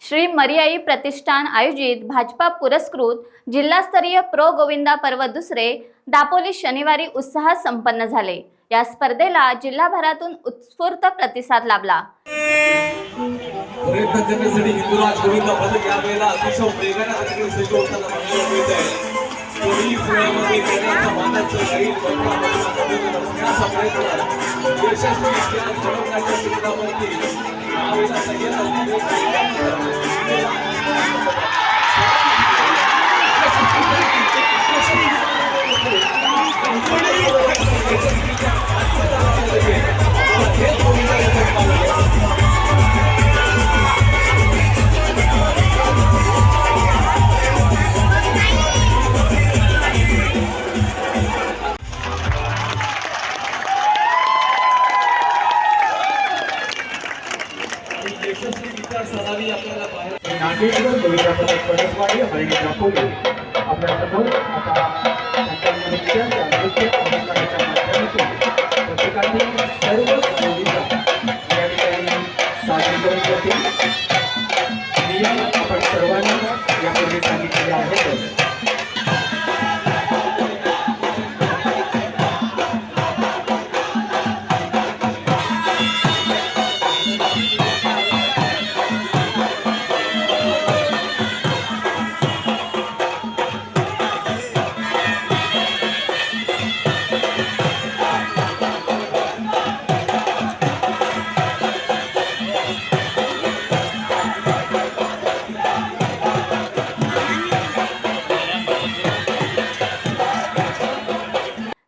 श्री मरियाई प्रतिष्ठान आयोजित भाजपा पुरस्कृत जिल्हास्तरीय प्रो गोविंदा पर्व दुसरे दापोली शनिवारी उत्साहात संपन्न झाले। या स्पर्धेला जिल्हाभरातून उत्स्फूर्त प्रतिसाद लाभला।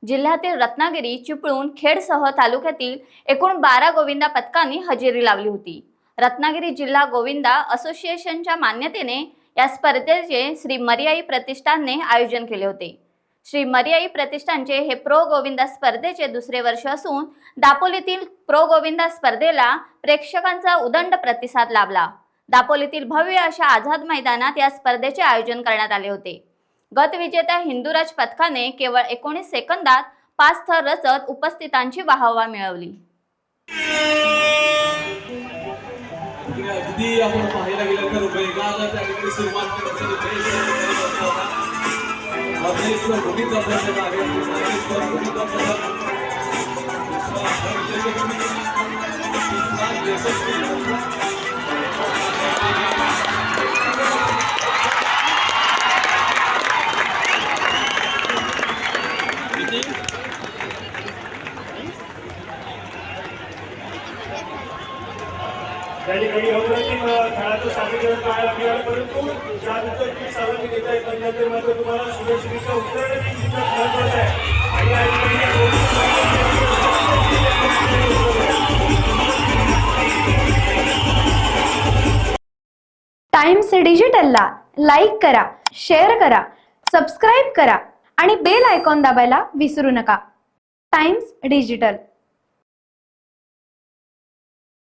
जिल्ह्यातील रत्नागिरी, चिपळूण, खेडसह तालुक्यातील एकूण 12 गोविंदा पथकांनी हजेरी लावली होती। रत्नागिरी जिल्हा गोविंदा असोसिएशनच्या मान्यतेने या स्पर्धेचे श्री मरियाई प्रतिष्ठानने आयोजन केले होते। श्री मरियाई प्रतिष्ठानचे हे प्रो गोविंदा स्पर्धेचे दुसरे वर्ष असून दापोलीतील प्रो गोविंदा स्पर्धेला प्रेक्षकांचा उदंड प्रतिसाद लाभला। दापोलीतील भव्य अशा आझाद मैदानात या स्पर्धेचे आयोजन करण्यात आले होते। गतविजेत्या हिंदुराज पथकाने केवळ 19 सेकंदात 5 थर रचत उपस्थितांची वाहवा मिळवली। अगदी आपण पाहायला गेलं तर वेगाला त्या ठिकाणी सुरुवात त्या ठिकाणी अप्रतिम खेळाचं सादरीकरण पाहायला मिळालं, परंतु त्यानंतर तुम्ही सर्वांनी देत आहे पंच्याहत्तर मात्र तुम्हाला सुरक्षितरित्या उतरणे महत्वाचं आहे। टाइम्स डिजिटलला लाईक करा, शेअर करा, सबस्क्राईब करा आणि बेल आयकॉन दाबायला विसरू नका। Times digital.